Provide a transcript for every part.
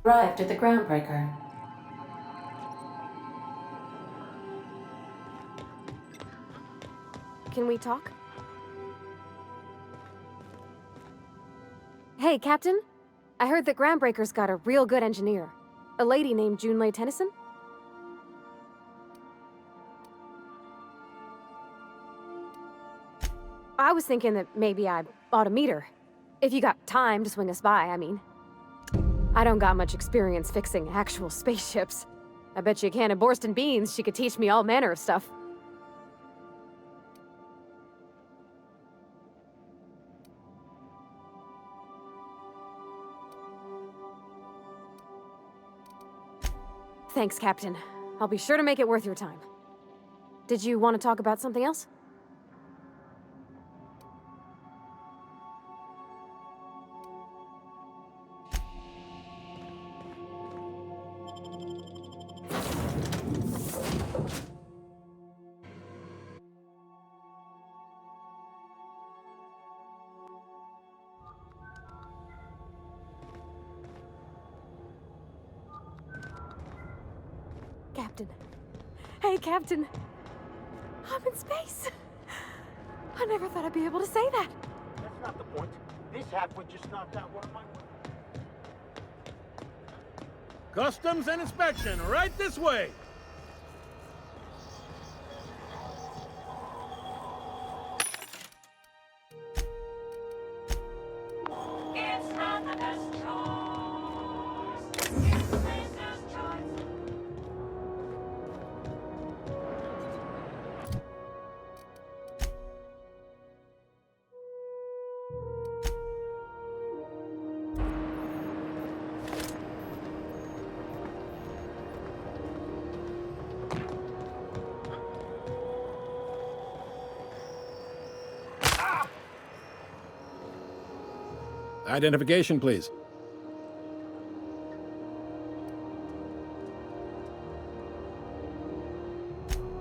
Arrived at the Groundbreaker. Can we talk? Hey, Captain. I heard that Groundbreaker's got a real good engineer. A lady named Junlei Tennyson? I was thinking that maybe I ought to meet her. If you got time to swing us by, I mean. I don't got much experience fixing actual spaceships. I bet you a can of Borston beans she could teach me all manner of stuff. Thanks, Captain. I'll be sure to make it worth your time. Did you want to talk about something else? Captain. Hey, Captain. I'm in space. I never thought I'd be able to say that. That's not the point. This half would just knocked out one of my... Customs and inspection, right this way! It's not the best choice. It's the business choice. Identification, please.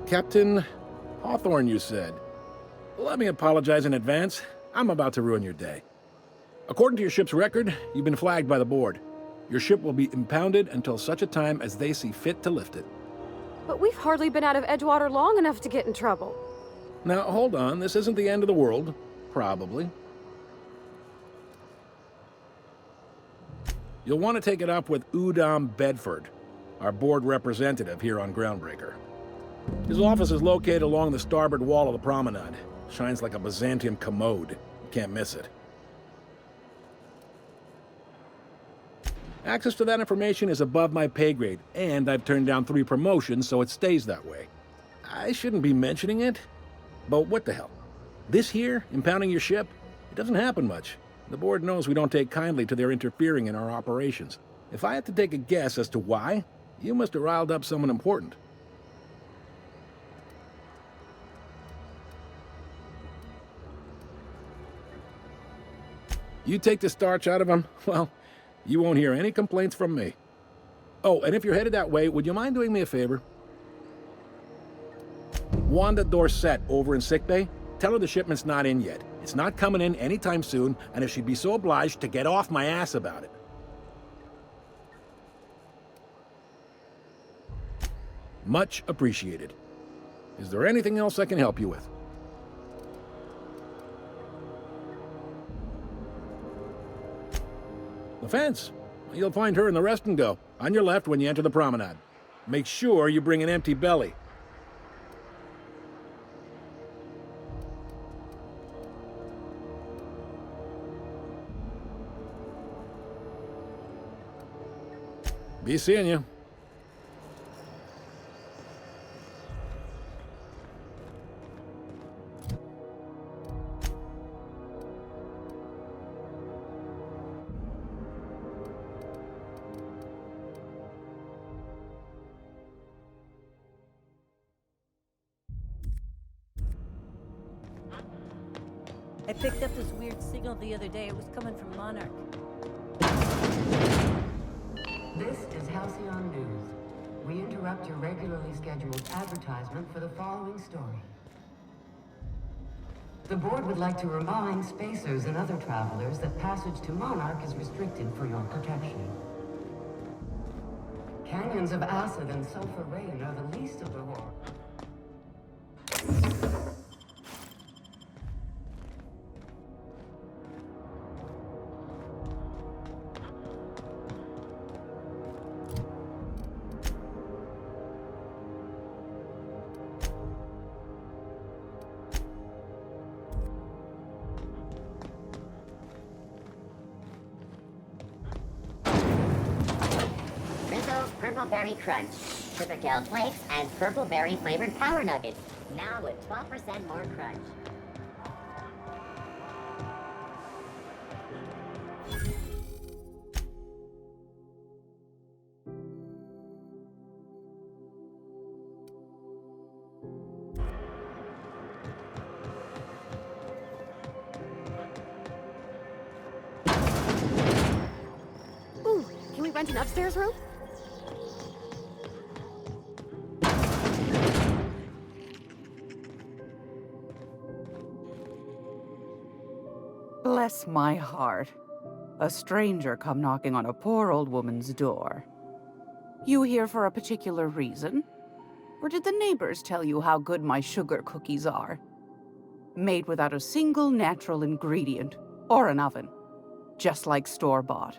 Captain Hawthorne, you said. Let me apologize in advance. I'm about to ruin your day. According to your ship's record, you've been flagged by the board. Your ship will be impounded until such a time as they see fit to lift it. But we've hardly been out of Edgewater long enough to get in trouble. Now, hold on. This isn't the end of the world. Probably. You'll want to take it up with Udom Bedford, our board representative here on Groundbreaker. His office is located along the starboard wall of the promenade. Shines like a Byzantium commode. You can't miss it. Access to that information is above my pay grade, and I've turned down 3 promotions, so it stays that way. I shouldn't be mentioning it, but what the hell? This here, impounding your ship, it doesn't happen much. The board knows we don't take kindly to their interfering in our operations. If I had to take a guess as to why, you must have riled up someone important. You take the starch out of them, well, you won't hear any complaints from me. Oh, and if you're headed that way, would you mind doing me a favor? Wanda Dorset over in sickbay, tell her the shipment's not in yet. It's not coming in anytime soon, and if she'd be so obliged to get off my ass about it. Much appreciated. Is there anything else I can help you with? The fence. You'll find her in the rest and go, on your left when you enter the promenade. Make sure you bring an empty belly. Be seeing you. I picked up this weird signal the other day. It was coming from Monarch. This is Halcyon News. We interrupt your regularly scheduled advertisement for the following story. The board would like to remind spacers and other travelers that passage to Monarch is restricted for your protection. Canyons of acid and sulfur rain are the least of the horror. Rizzo's Purple Berry Crunch, Sugar Gel Flakes, and Purple Berry flavored Power Nuggets. Now with 12% more crunch. Ooh, can we rent an upstairs room? Bless my heart. A stranger come knocking on a poor old woman's door. You here for a particular reason? Or did the neighbors tell you how good my sugar cookies are? Made without a single natural ingredient, or an oven. Just like store-bought.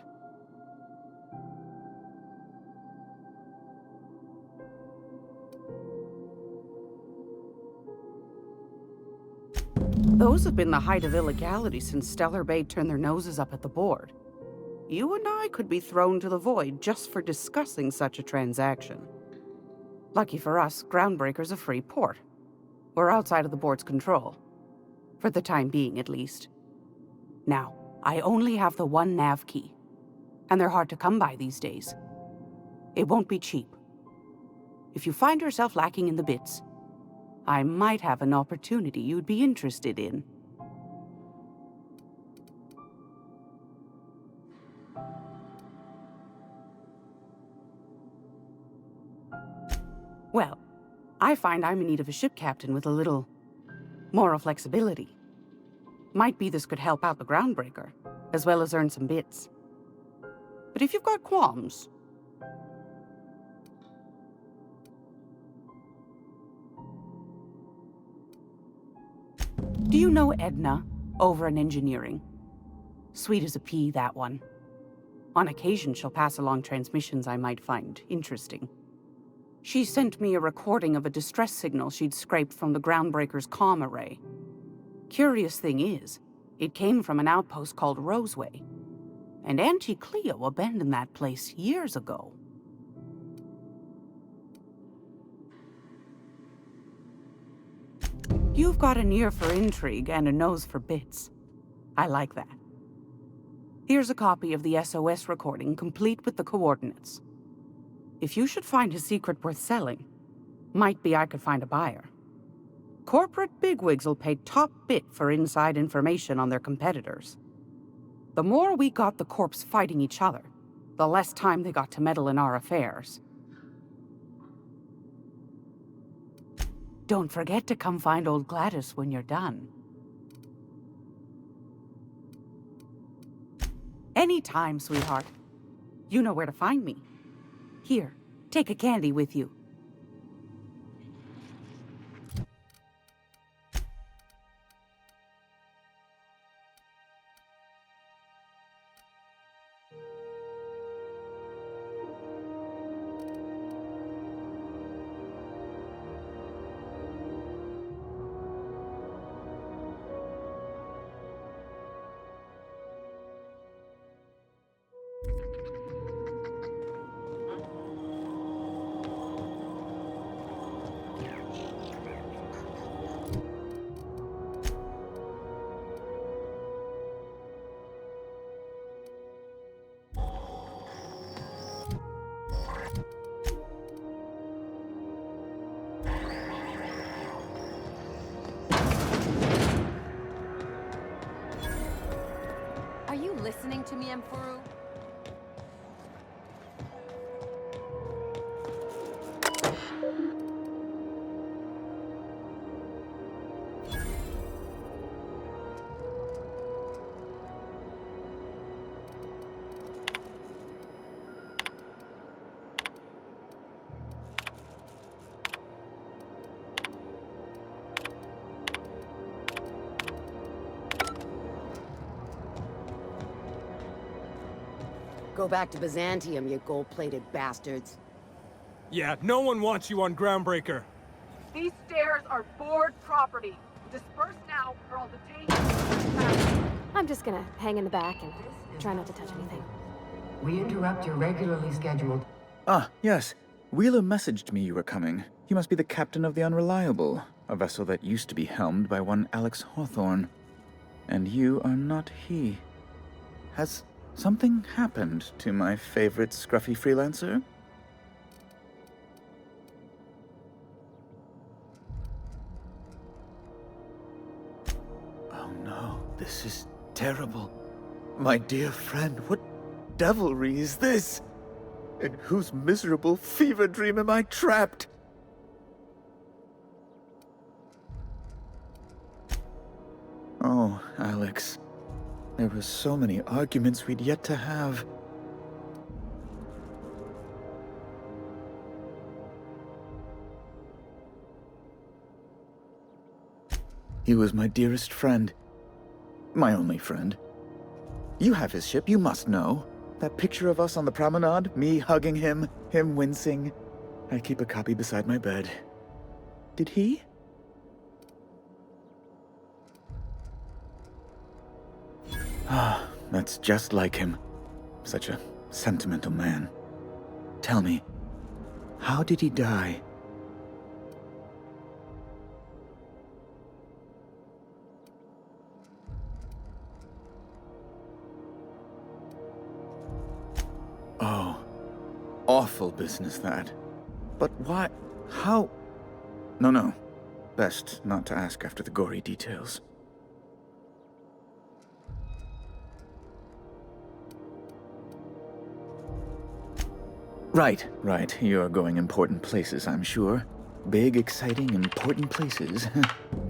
Those have been the height of illegality since Stellar Bay turned their noses up at the board. You and I could be thrown to the void just for discussing such a transaction. Lucky for us, Groundbreaker's a free port. We're outside of the board's control. For the time being, at least. Now, I only have the one nav key. And they're hard to come by these days. It won't be cheap. If you find yourself lacking in the bits, I might have an opportunity you'd be interested in. Well, I find I'm in need of a ship captain with a little moral flexibility. Might be this could help out the Groundbreaker, as well as earn some bits. But if you've got qualms, do you know Edna, over in engineering? Sweet as a pea, that one. On occasion, she'll pass along transmissions I might find interesting. She sent me a recording of a distress signal she'd scraped from the Groundbreaker's comm array. Curious thing is, it came from an outpost called Roseway. And Auntie Cleo abandoned that place years ago. You've got an ear for intrigue and a nose for bits. I like that. Here's a copy of the SOS recording, complete with the coordinates. If you should find a secret worth selling, might be I could find a buyer. Corporate bigwigs will pay top bit for inside information on their competitors. The more we got the corps fighting each other, the less time they got to meddle in our affairs. Don't forget to come find old Gladys when you're done. Anytime, sweetheart. You know where to find me. Here, take a candy with you. Are you listening to me, Emfuru? Go back to Byzantium, you gold-plated bastards. Yeah, no one wants you on Groundbreaker. These stairs are board property. Disperse now, or I'll detain you. I'm just gonna hang in the back and try not to touch anything. We interrupt your regularly scheduled... Ah, yes. Wheeler messaged me you were coming. He must be the captain of the Unreliable, a vessel that used to be helmed by one Alex Hawthorne. And you are not he. Has something happened to my favorite scruffy freelancer? Oh no, this is terrible. My dear friend, what devilry is this? In whose miserable fever dream am I trapped? Oh, Alex. There were so many arguments we'd yet to have. He was my dearest friend. My only friend. You have his ship, you must know. That picture of us on the promenade, me hugging him, him wincing. I keep a copy beside my bed. Did he? Ah, that's just like him. Such a sentimental man. Tell me, how did he die? Oh, awful business that. But why? How? No. Best not to ask after the gory details. Right. You're going important places, I'm sure. Big, exciting, important places.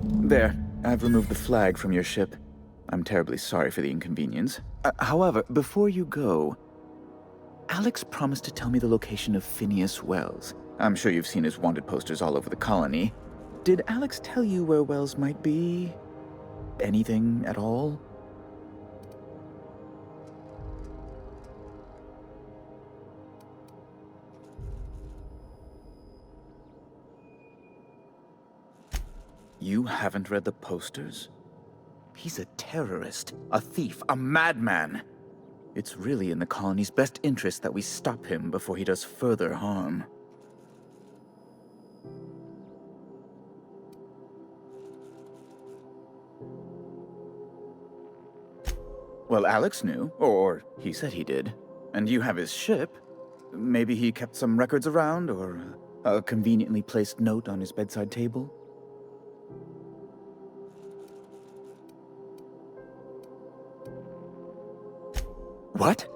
There, I've removed the flag from your ship. I'm terribly sorry for the inconvenience. However, before you go, Alex promised to tell me the location of Phineas Wells. I'm sure you've seen his wanted posters all over the colony. Did Alex tell you where Wells might be? Anything at all? You haven't read the posters? He's a terrorist, a thief, a madman. It's really in the colony's best interest that we stop him before he does further harm. Well, Alex knew, or he said he did. And you have his ship. Maybe he kept some records around, or a conveniently placed note on his bedside table. What?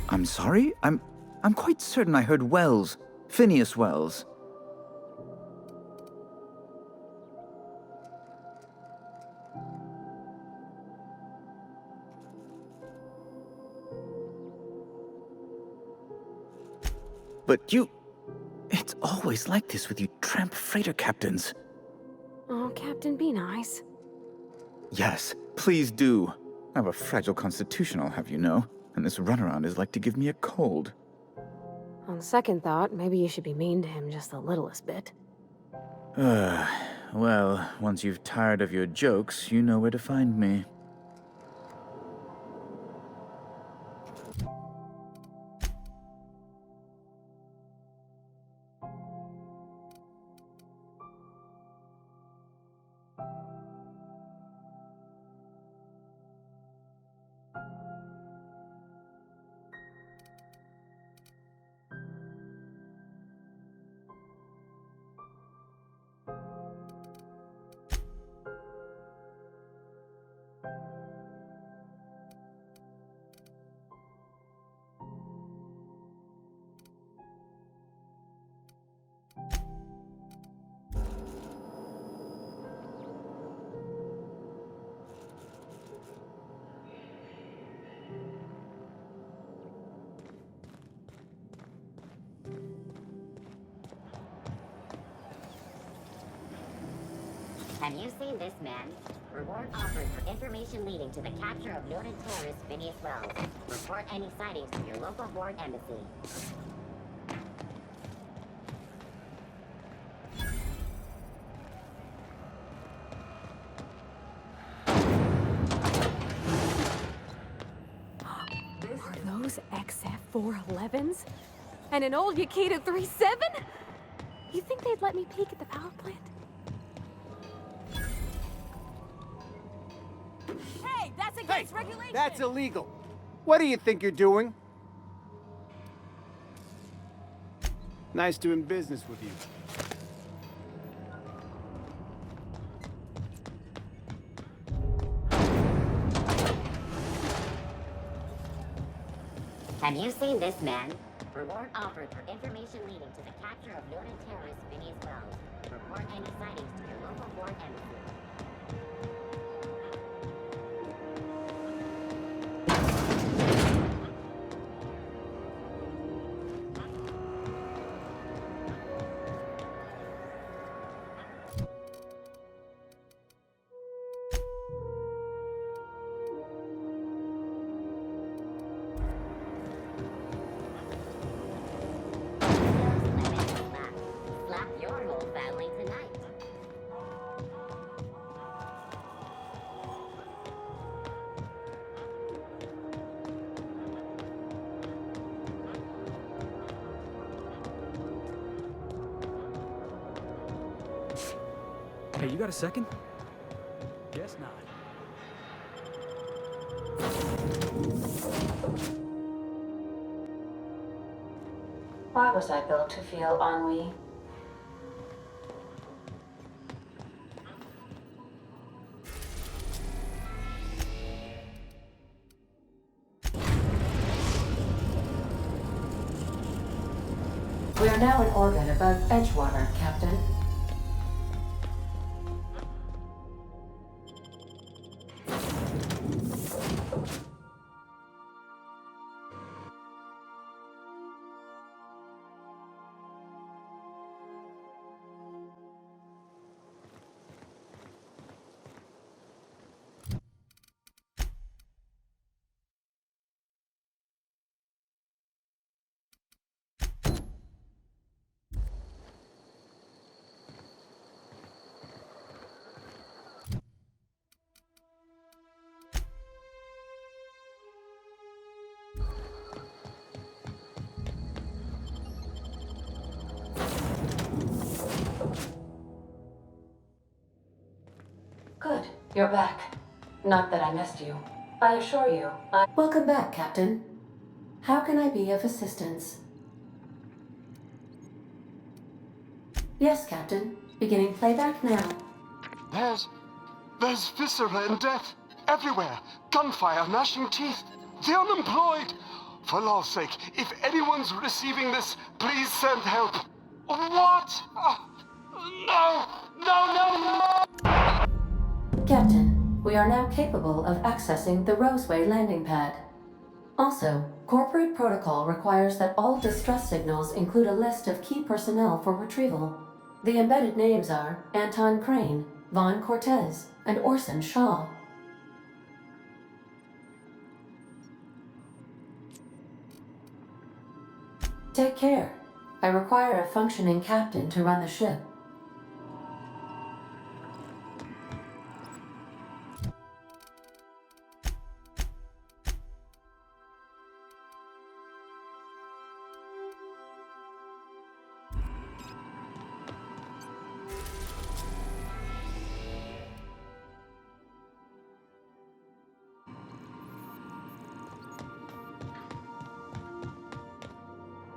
I'm sorry? I'm quite certain I heard Wells. Phineas Wells. But you... It's always like this with you tramp freighter captains. Oh, Captain, be nice. Yes, please do. I have a fragile constitution, I'll have you know, and this runaround is like to give me a cold. On second thought, maybe you should be mean to him just the littlest bit. Well, once you've tired of your jokes, you know where to find me. Have you seen this man? Reward offered for information leading to the capture of noted terrorist Phineas Wells. Report any sightings to your local board embassy. Are those XF-411s? And an old Yakita 3-7? You think they'd let me peek at the power plant? Hey, that's against regulation! That's illegal. What do you think you're doing? Nice doing business with you. Have you seen this man? Reward offered for information leading to the capture of noted terrorist Phineas Wells. Report any sightings to your local board embassy. Slap your whole family tonight. Hey, you got a second? Guess not. Why was I built to feel ennui? We are now in orbit above Edgewater, Captain. Good. You're back. Not that I missed you. I assure you, Welcome back, Captain. How can I be of assistance? Yes, Captain. Beginning playback now. There's viscera and death everywhere. Gunfire, gnashing teeth. The unemployed. For law's sake, if anyone's receiving this, please send help. What? No! No, no, no! Captain, we are now capable of accessing the Roseway landing pad. Also, corporate protocol requires that all distress signals include a list of key personnel for retrieval. The embedded names are Anton Crane, Vaughn Cortez, and Orson Shaw. Take care. I require a functioning captain to run the ship.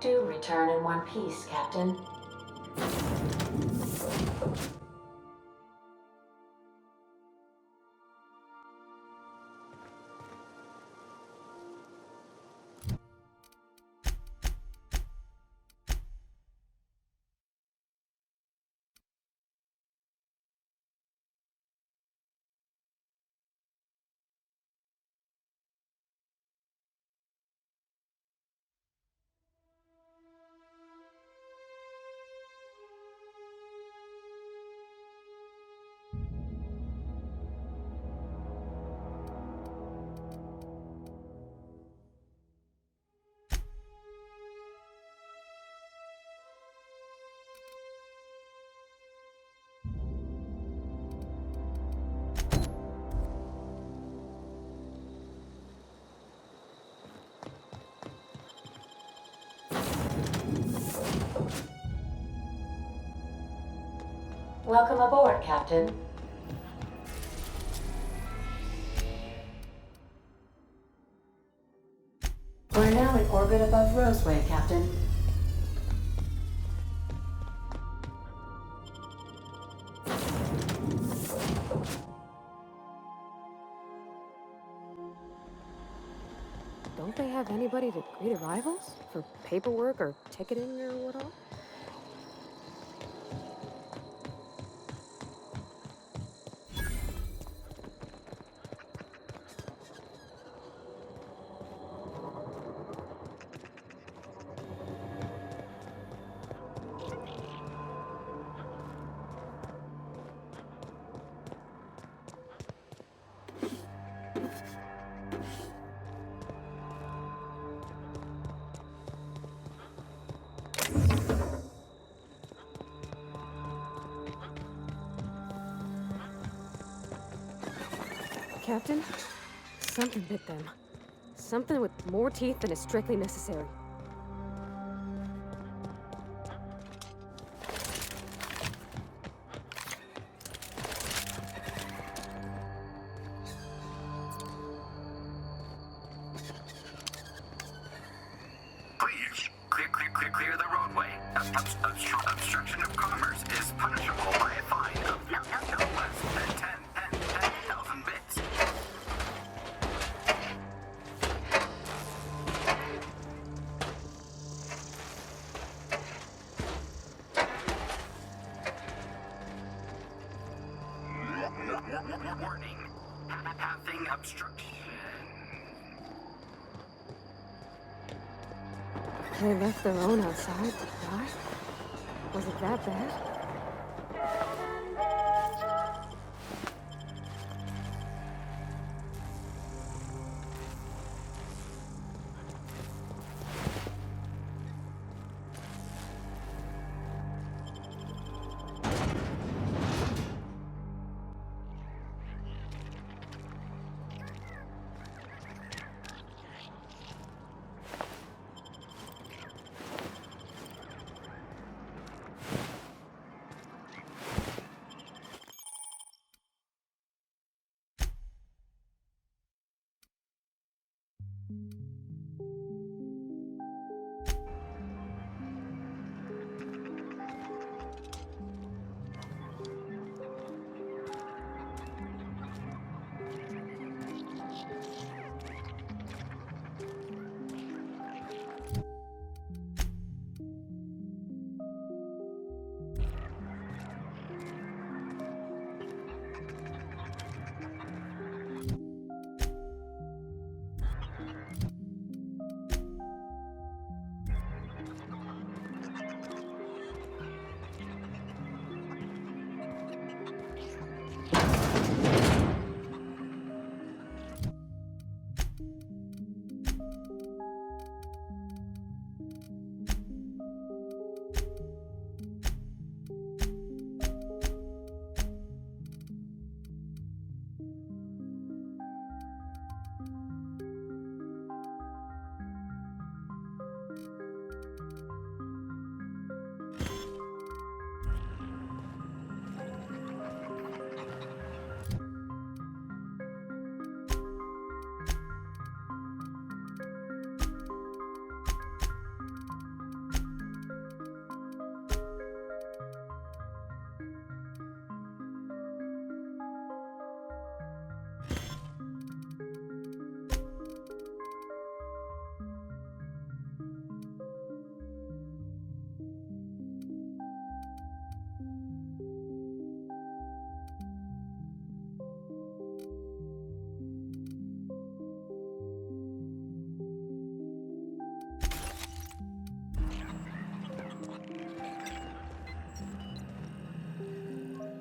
Do return in one piece, Captain. Welcome aboard, Captain. We're now in orbit above Roseway, Captain. Don't they have anybody to greet arrivals? For paperwork or ticketing or what all? Captain, something bit them. Something with more teeth than is strictly necessary. Please, clear the roadway. Obstruction of commerce is punishable by a fine of no less than 10,000 bits. Warning. Having obstruction. They left their own outside to die? Was it that bad?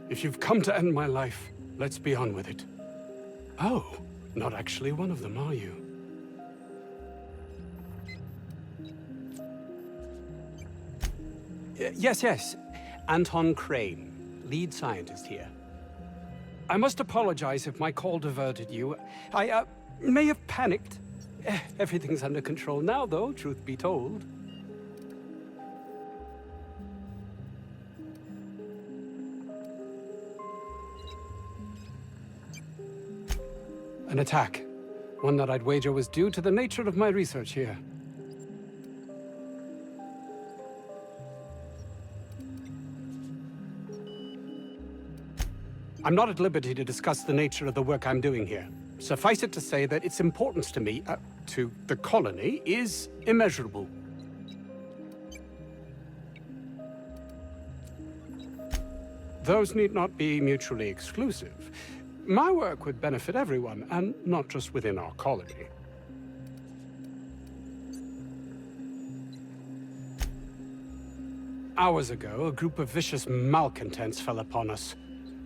If you've come to end my life, let's be on with it. Oh, not actually one of them, are you? Yes. Anton Crane, lead scientist here. I must apologize if my call diverted you. I may have panicked. Everything's under control now, though, truth be told. An attack. One that I'd wager was due to the nature of my research here. I'm not at liberty to discuss the nature of the work I'm doing here. Suffice it to say that its importance to me, to the colony, is immeasurable. Those need not be mutually exclusive. My work would benefit everyone, and not just within our colony. Hours ago, a group of vicious malcontents fell upon us,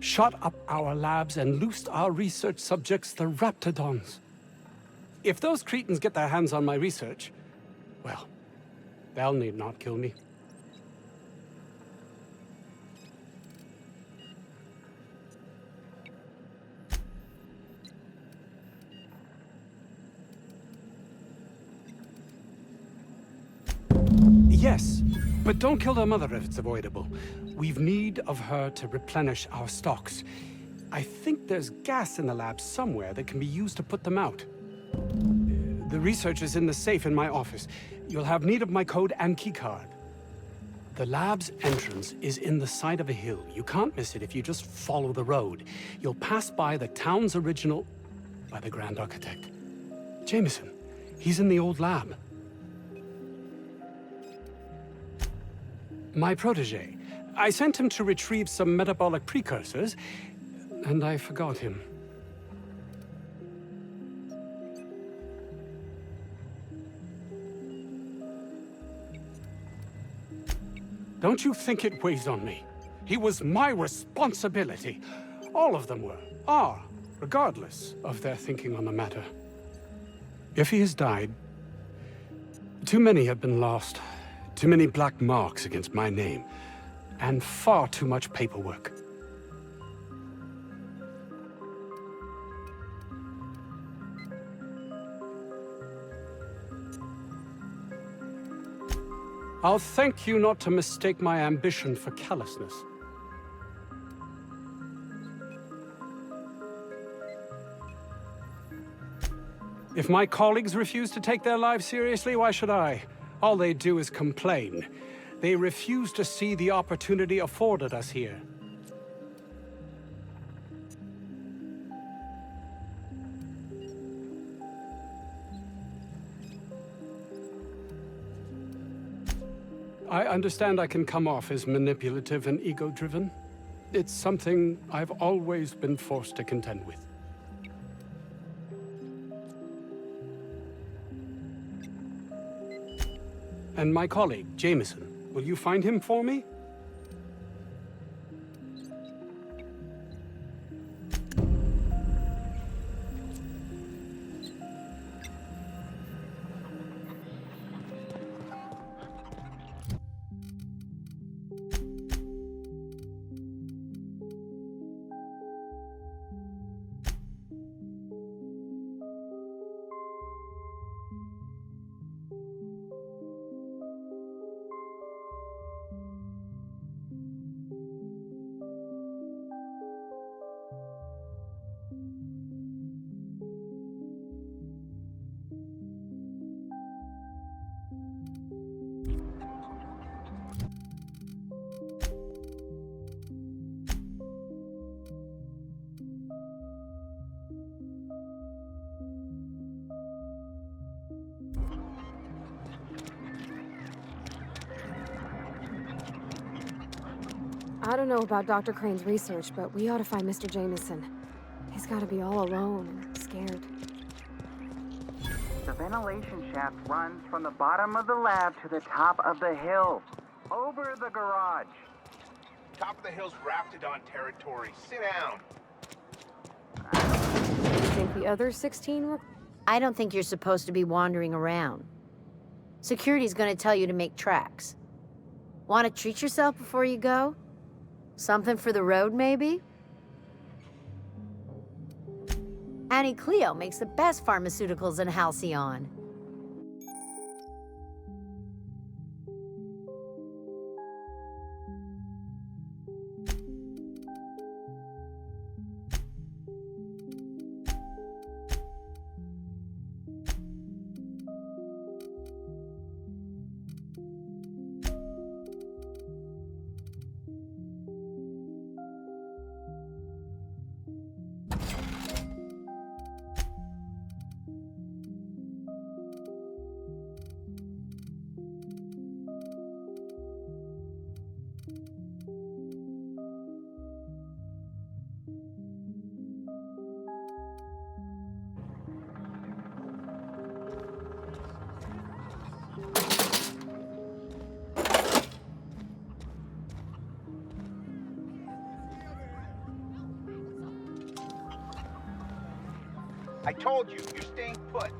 shot up our labs, and loosed our research subjects, the Raptidons. If those cretins get their hands on my research, well, they'll need not kill me. Yes, but don't kill their mother if it's avoidable. We've need of her to replenish our stocks. I think there's gas in the lab somewhere that can be used to put them out. The research is in the safe in my office. You'll have need of my code and keycard. The lab's entrance is in the side of a hill. You can't miss it if you just follow the road. You'll pass by the town's original... by the Grand Architect. Jameson. He's in the old lab. My protege. I sent him to retrieve some metabolic precursors, and I forgot him. Don't you think it weighs on me? He was my responsibility. All of them are, regardless of their thinking on the matter. If he has died, too many have been lost. Too many black marks against my name, and far too much paperwork. I'll thank you not to mistake my ambition for callousness. If my colleagues refuse to take their lives seriously, why should I? All they do is complain. They refuse to see the opportunity afforded us here. I understand I can come off as manipulative and ego-driven. It's something I've always been forced to contend with. And my colleague, Jameson, will you find him for me? I don't know about Dr. Crane's research, but we ought to find Mr. Jameson. He's got to be all alone and scared. The ventilation shaft runs from the bottom of the lab to the top of the hill. Over the garage. Top of the hill's Raptidon territory. Sit down. You think the other 16 were... I don't think you're supposed to be wandering around. Security's gonna tell you to make tracks. Want to treat yourself before you go? Something for the road, maybe? Annie Cleo makes the best pharmaceuticals in Halcyon. I told you, you're staying put.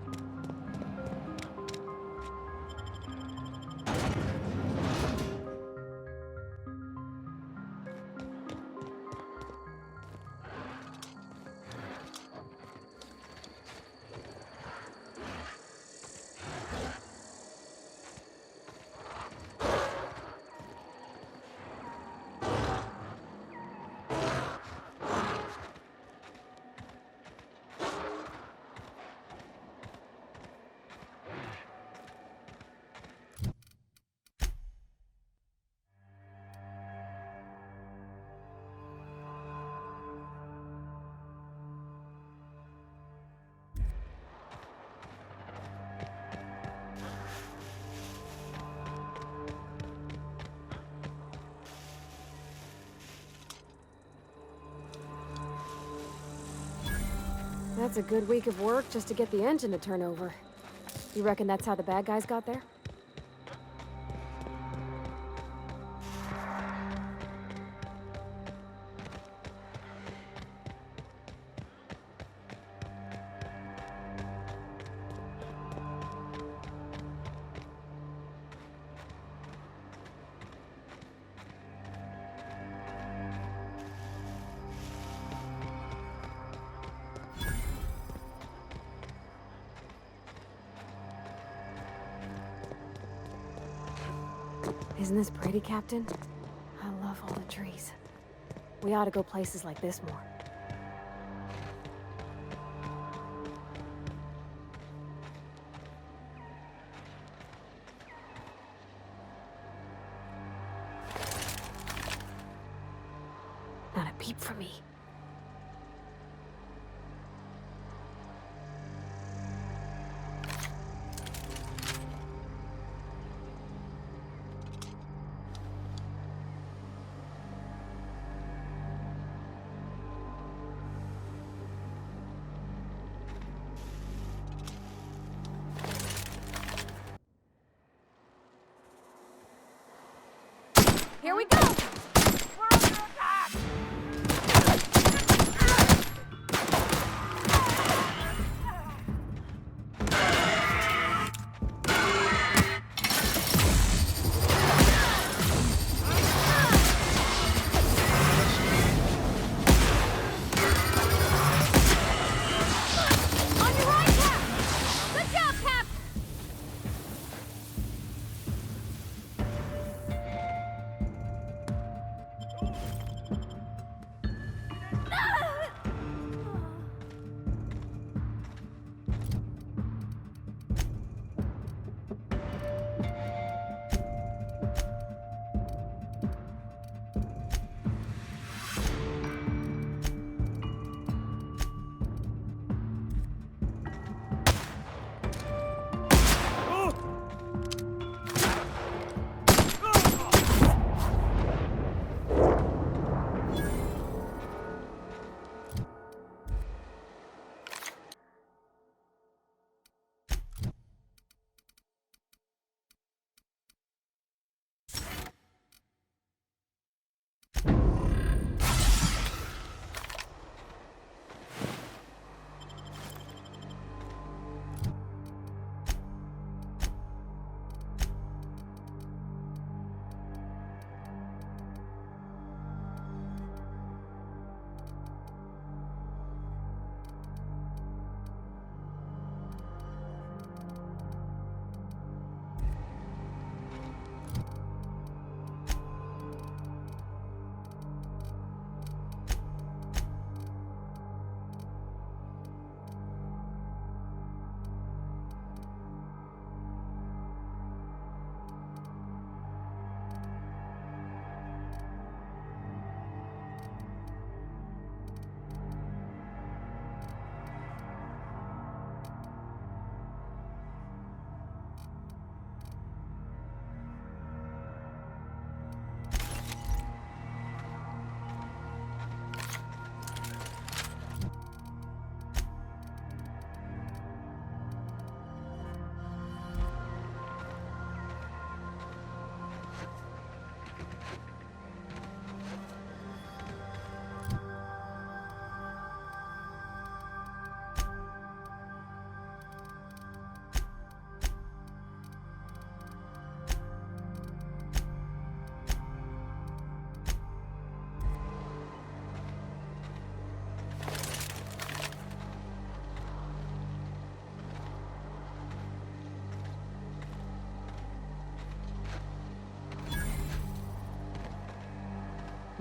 That's a good week of work just to get the engine to turn over. You reckon that's how the bad guys got there? Isn't this pretty, Captain? I love all the trees. We ought to go places like this more. Not a peep from me. Here we go! We're under attack!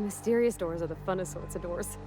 Mysterious doors are the funnest sorts of doors.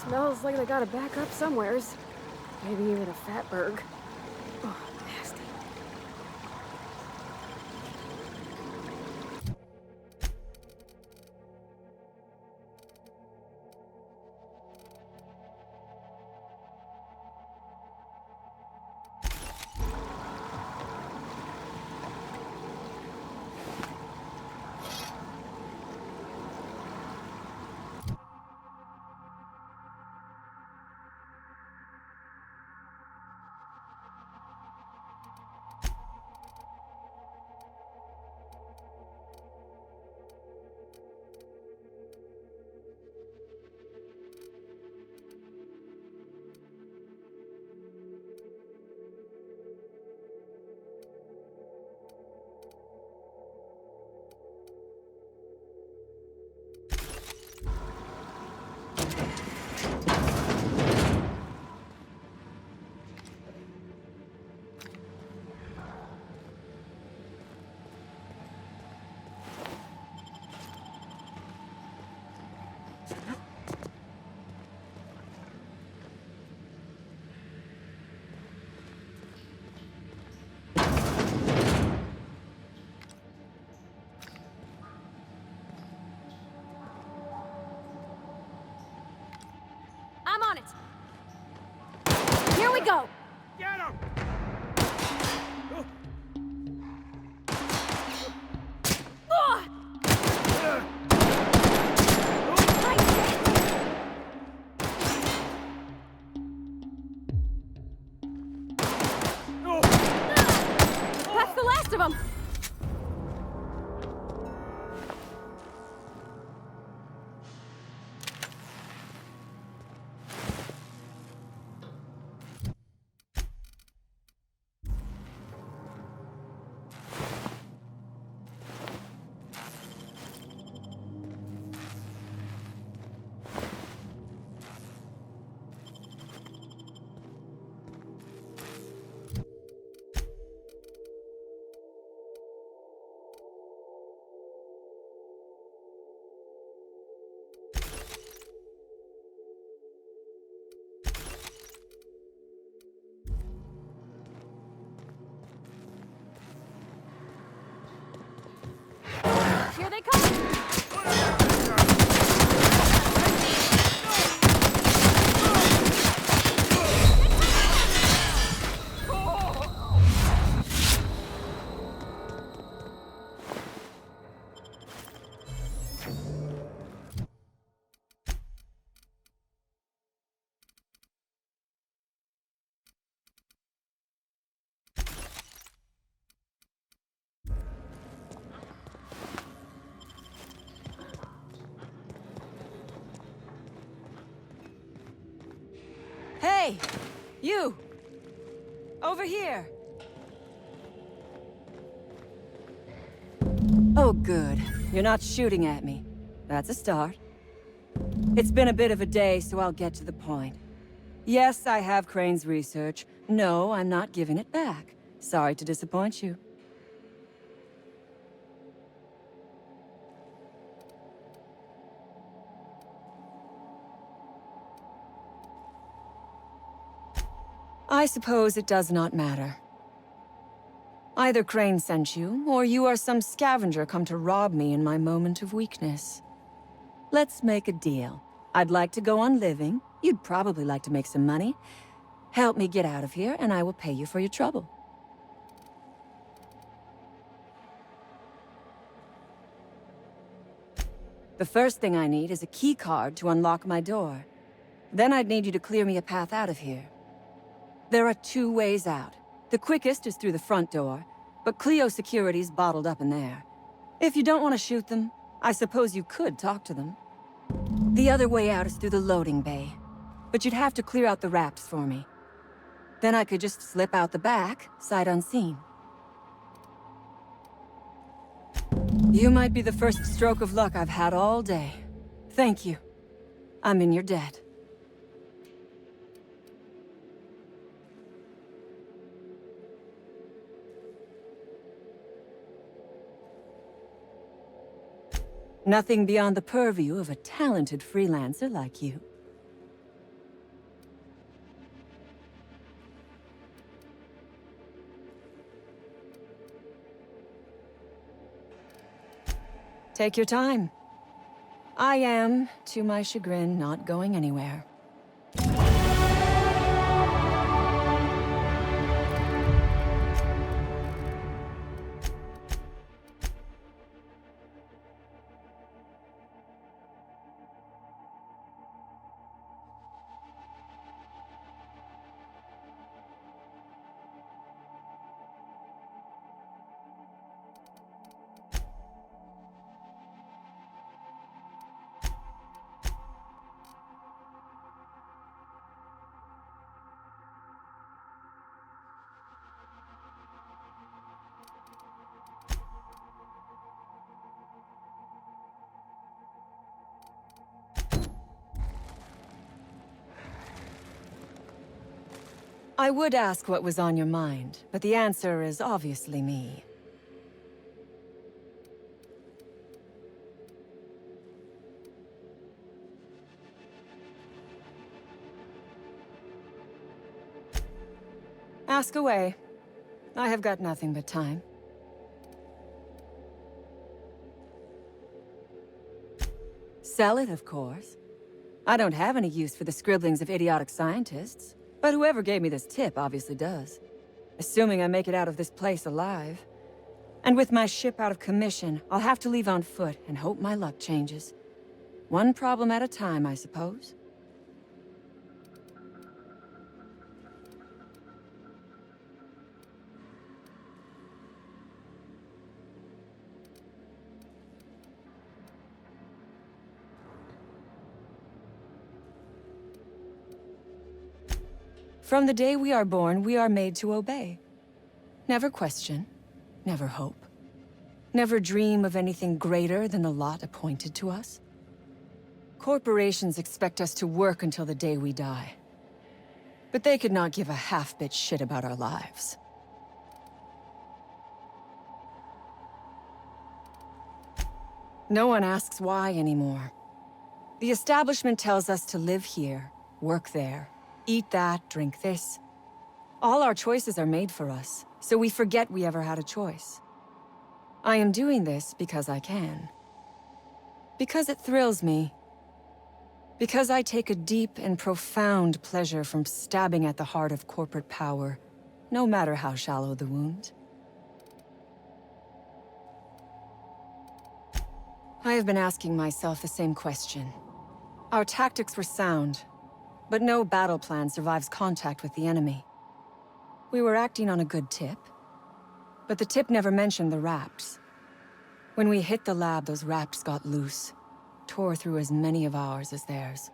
Smells like they got a backup somewheres. Maybe even a Fatberg. Oh, nasty. I'm on it. Here we go. Get him! That's the last of them. Here they come! Hey! You! Over here! Oh, good. You're not shooting at me. That's a start. It's been a bit of a day, so I'll get to the point. Yes, I have Crane's research. No, I'm not giving it back. Sorry to disappoint you. I suppose it does not matter. Either Crane sent you, or you are some scavenger come to rob me in my moment of weakness. Let's make a deal. I'd like to go on living. You'd probably like to make some money. Help me get out of here, and I will pay you for your trouble. The first thing I need is a key card to unlock my door. Then I'd need you to clear me a path out of here. There are 2 ways out. The quickest is through the front door, but Cleo Security's bottled up in there. If you don't want to shoot them, I suppose you could talk to them. The other way out is through the loading bay, but you'd have to clear out the wraps for me. Then I could just slip out the back, sight unseen. You might be the first stroke of luck I've had all day. Thank you. I'm in your debt. Nothing beyond the purview of a talented freelancer like you. Take your time. I am, to my chagrin, not going anywhere. I would ask what was on your mind, but the answer is obviously me. Ask away. I have got nothing but time. Sell it, of course. I don't have any use for the scribblings of idiotic scientists. But whoever gave me this tip obviously does. Assuming I make it out of this place alive. And with my ship out of commission, I'll have to leave on foot and hope my luck changes. One problem at a time, I suppose. From the day we are born, we are made to obey. Never question, never hope. Never dream of anything greater than the lot appointed to us. Corporations expect us to work until the day we die. But they could not give a half-bit shit about our lives. No one asks why anymore. The establishment tells us to live here, work there, eat that, drink this. All our choices are made for us, so we forget we ever had a choice. I am doing this because I can. Because it thrills me. Because I take a deep and profound pleasure from stabbing at the heart of corporate power, no matter how shallow the wound. I have been asking myself the same question. Our tactics were sound, but no battle plan survives contact with the enemy. We were acting on a good tip, but the tip never mentioned the Raps. When we hit the lab, those Raps got loose, tore through as many of ours as theirs.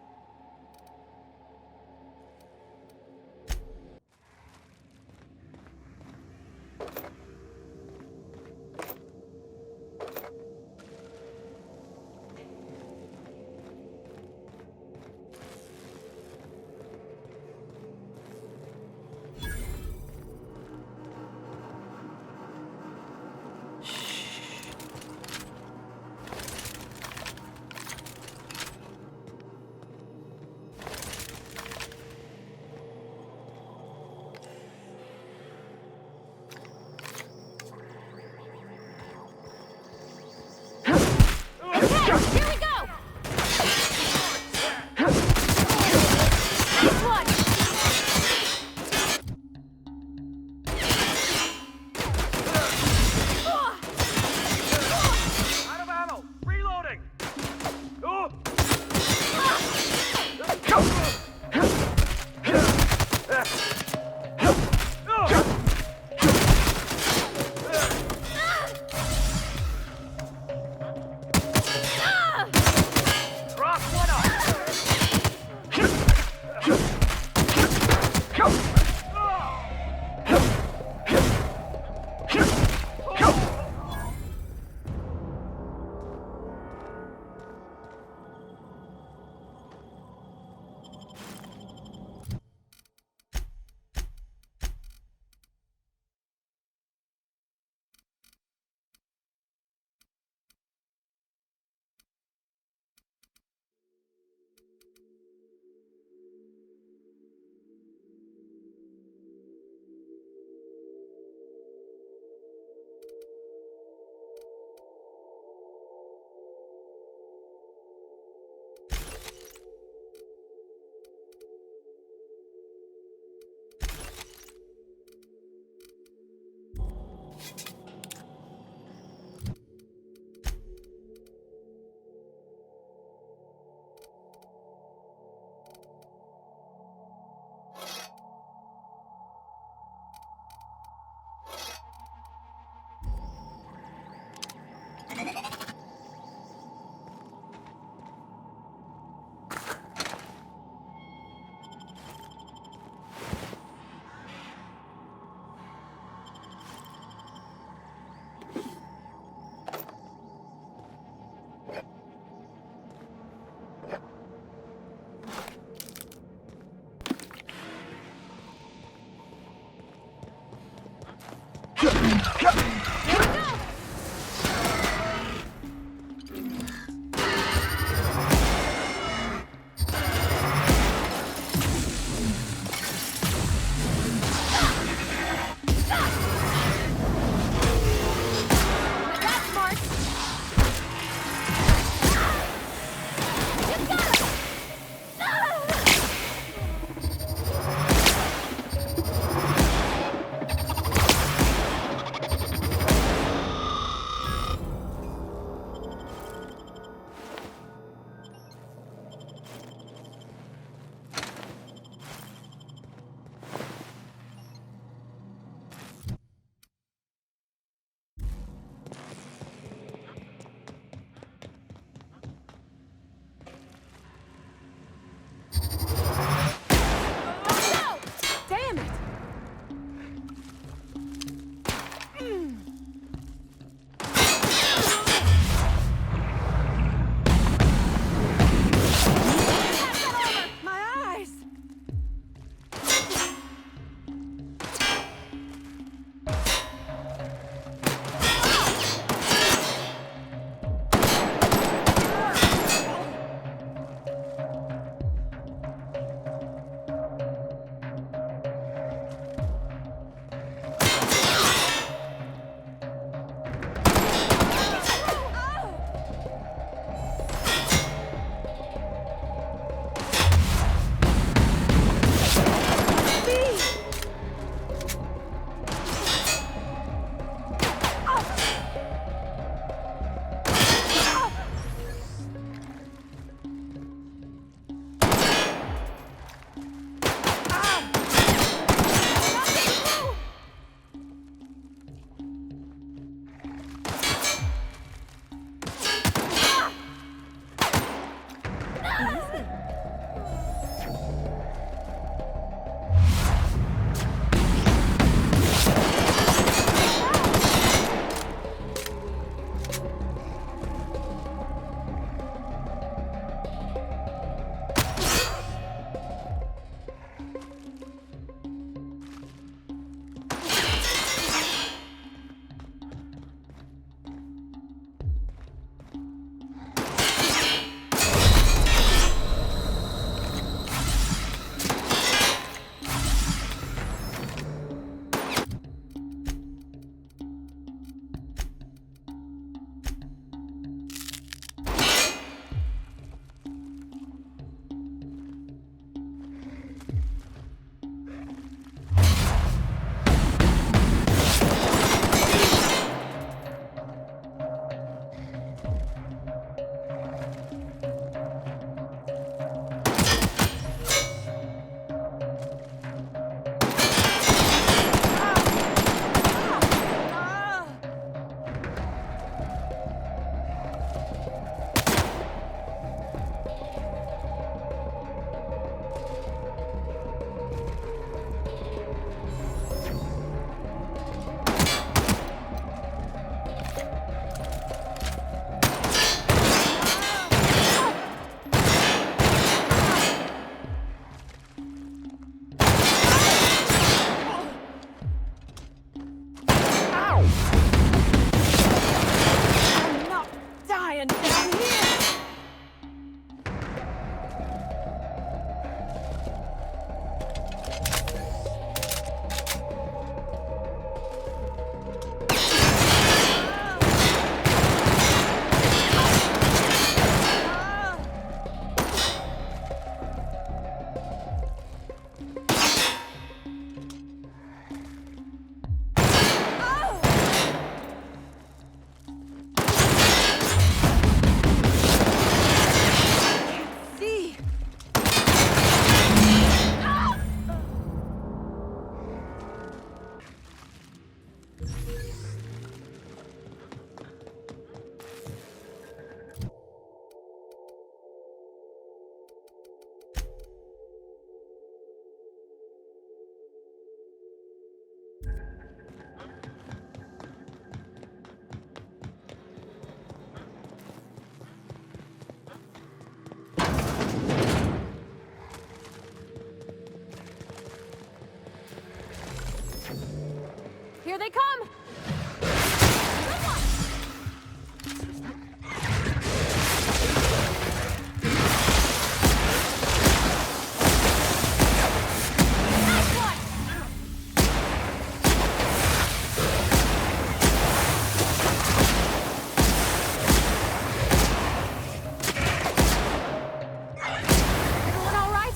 Here we go! Next one! Out of ammo! Reloading! Oh! Drop one I'm not dying down here! Here they come! Everyone all right?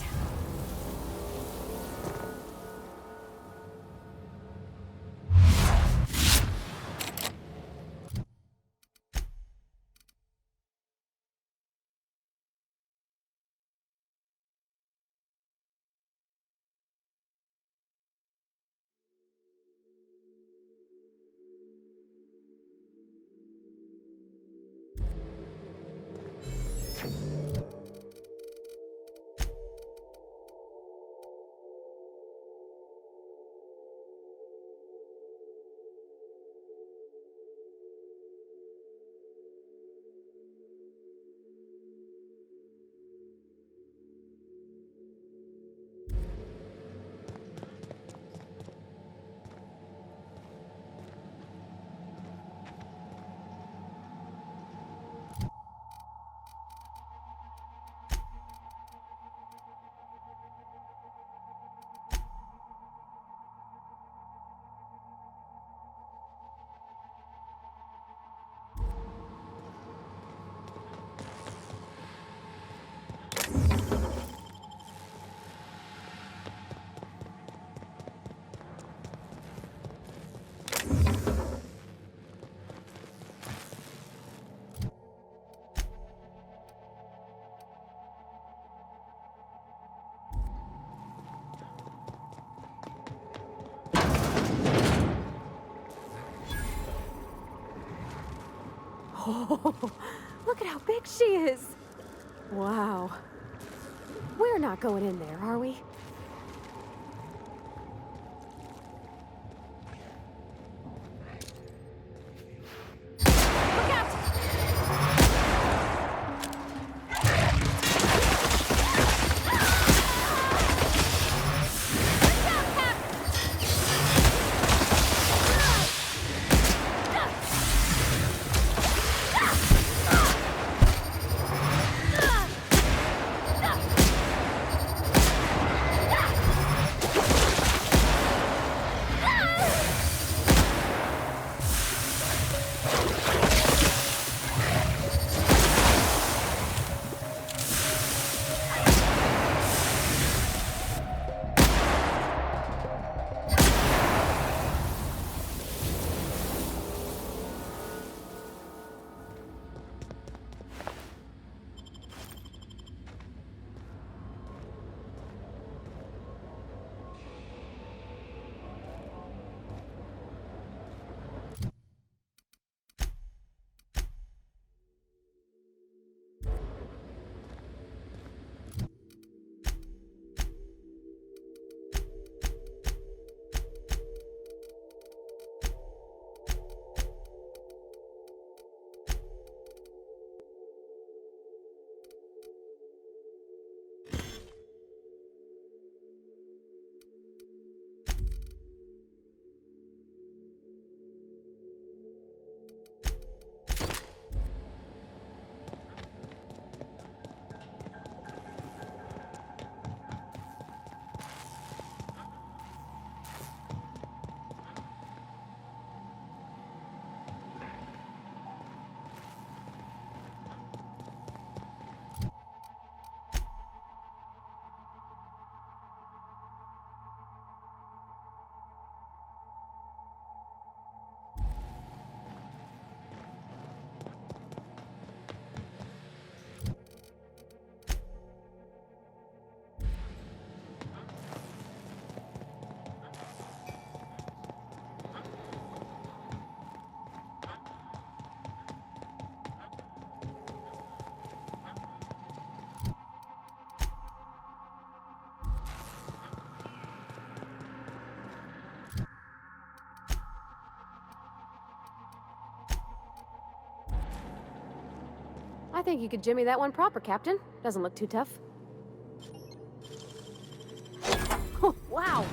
Oh, look at how big she is! Wow. We're not going in there, are we? think you could jimmy that one proper, Captain. Doesn't look too tough. Wow!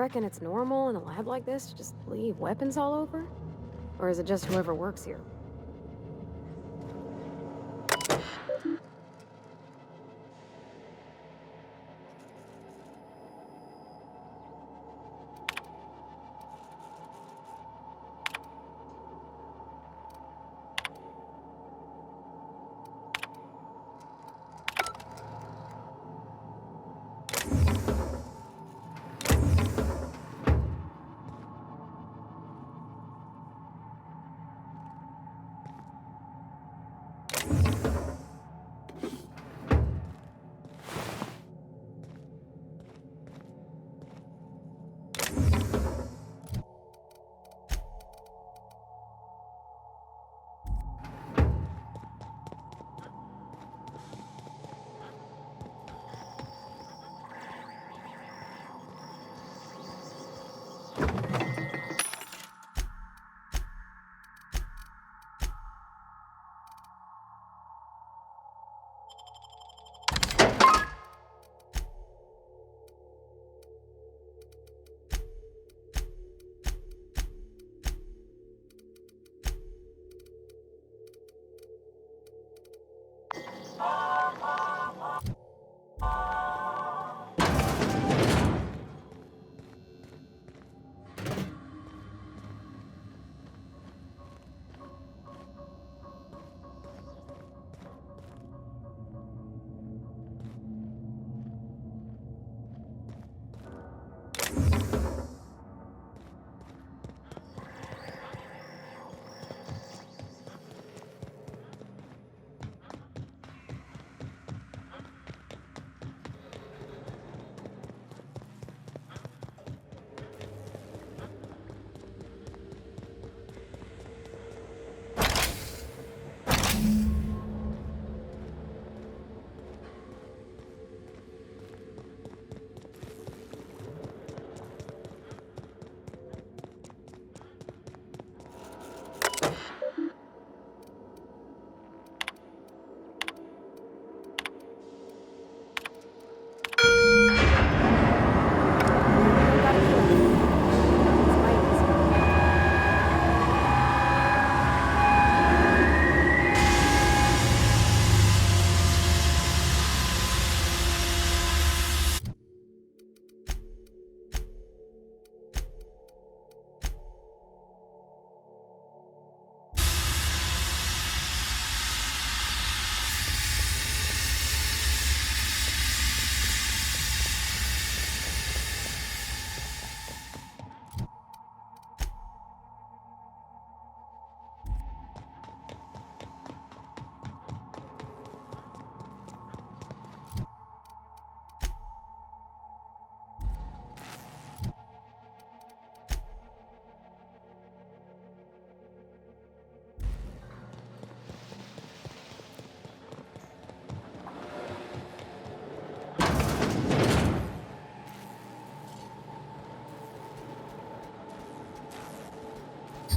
reckon it's normal in a lab like this to just leave weapons all over? Or is it just whoever works here?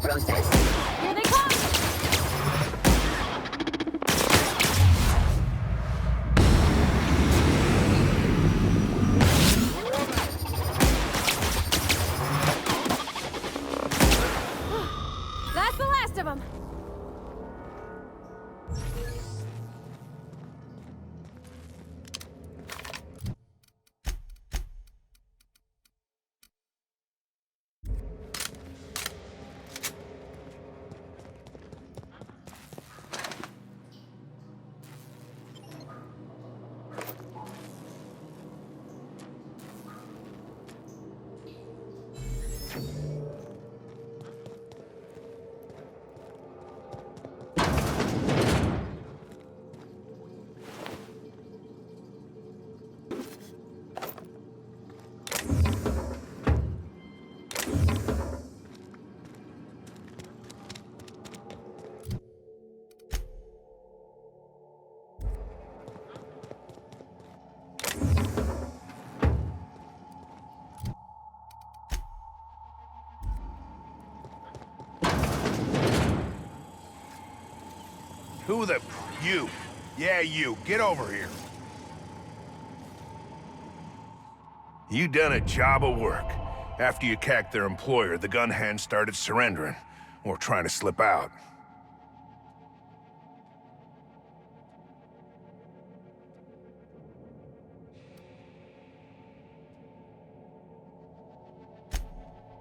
Process. Here they come! That's the last of them! Who the... You. Yeah, you. Get over here. You done a job of work. After you cacked their employer, the gun hands started surrendering, or trying to slip out.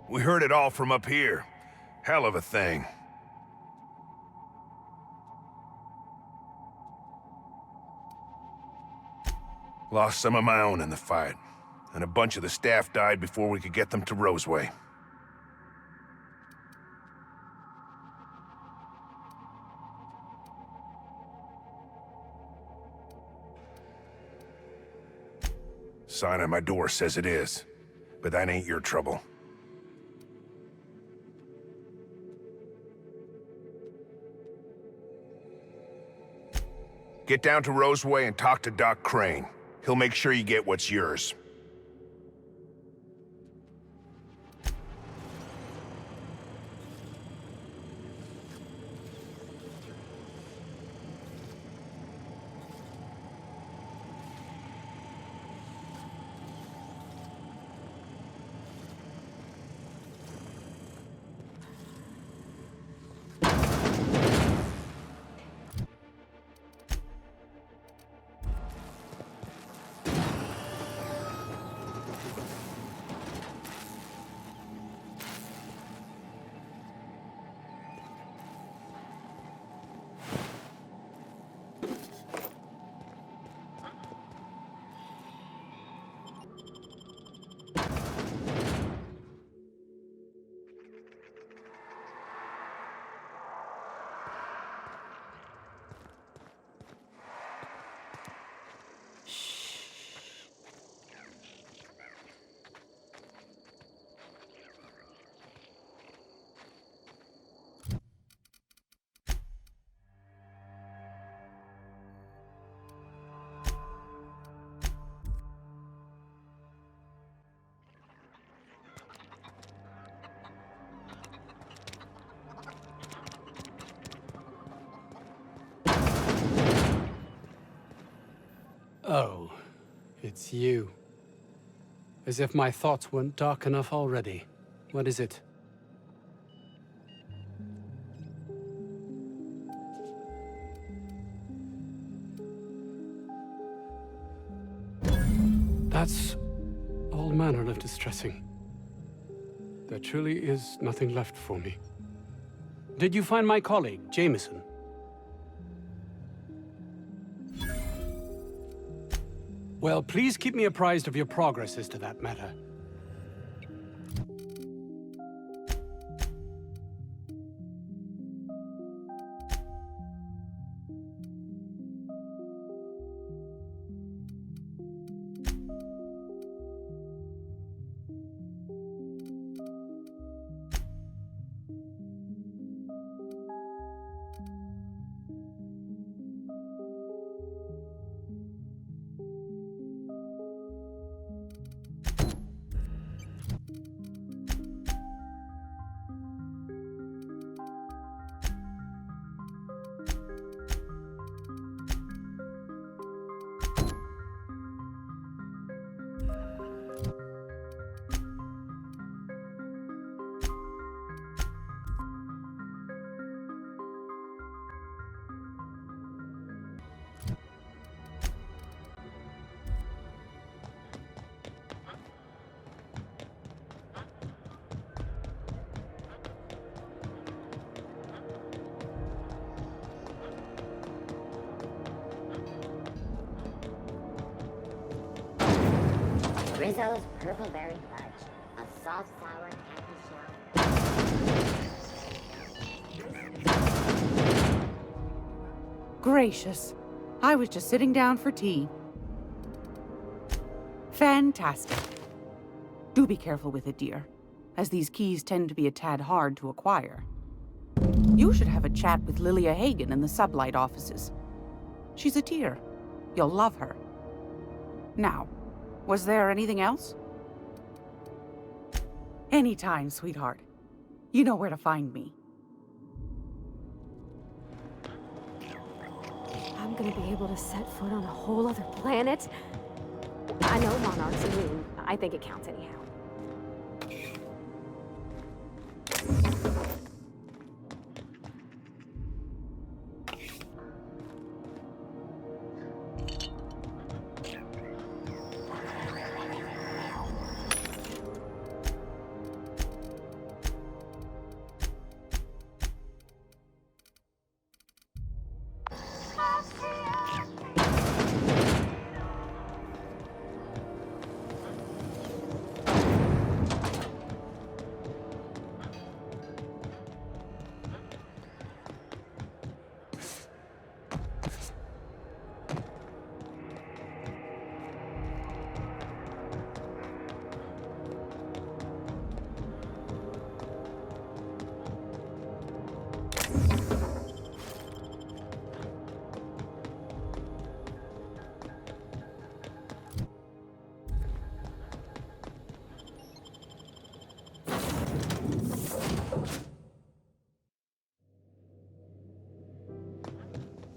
We heard it all from up here. Hell of a thing. Lost some of my own in the fight, and a bunch of the staff died before we could get them to Roseway. Sign on my door says it is, but that ain't your trouble. Get down to Roseway and talk to Doc Crane. He'll make sure you get what's yours. Oh, it's you. As if my thoughts weren't dark enough already. What is it? That's all manner of distressing. There truly is nothing left for me. Did you find my colleague, Jameson? Well, please keep me apprised of your progress as to that matter. Rizzo's Purple Berry Fudge, a soft sour candy shell. Gracious. I was just sitting down for tea. Fantastic. Do be careful with it, dear, as these keys tend to be a tad hard to acquire. You should have a chat with Lilia Hagen in the Sublight offices. She's a dear. You'll love her. Now, was there anything else? Anytime, sweetheart. You know where to find me. I'm gonna be able to set foot on a whole other planet? I know Monarch's immune. I think it counts anyhow.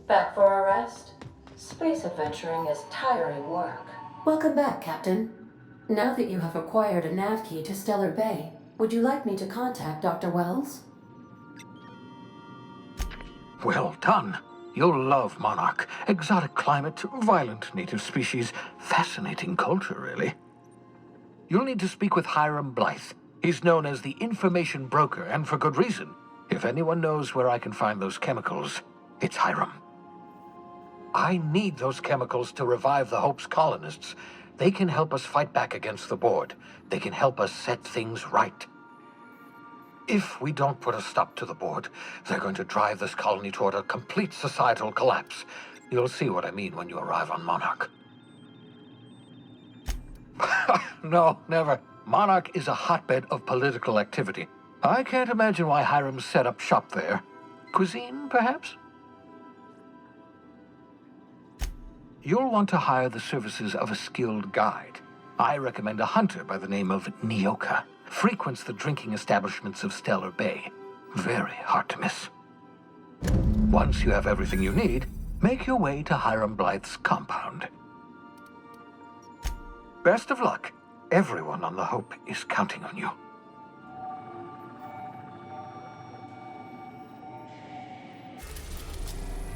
Back for a rest? Space adventuring is tiring work. Welcome back, Captain. Now that you have acquired a nav key to Stellar Bay, would you like me to contact Dr. Wells? Well done. You'll love Monarch. Exotic climate, violent native species, fascinating culture, really. You'll need to speak with Hiram Blythe. He's known as the information broker, and for good reason. If anyone knows where I can find those chemicals, it's Hiram. I need those chemicals to revive the Hope's colonists. They can help us fight back against the Board. They can help us set things right. If we don't put a stop to the Board, they're going to drive this colony toward a complete societal collapse. You'll see what I mean when you arrive on Monarch. No, never. Monarch is a hotbed of political activity. I can't imagine why Hiram set up shop there. Cuisine, perhaps? You'll want to hire the services of a skilled guide. I recommend a hunter by the name of Nyoka. Frequents the drinking establishments of Stellar Bay. Very hard to miss. Once you have everything you need, make your way to Hiram Blythe's compound. Best of luck. Everyone on the Hope is counting on you.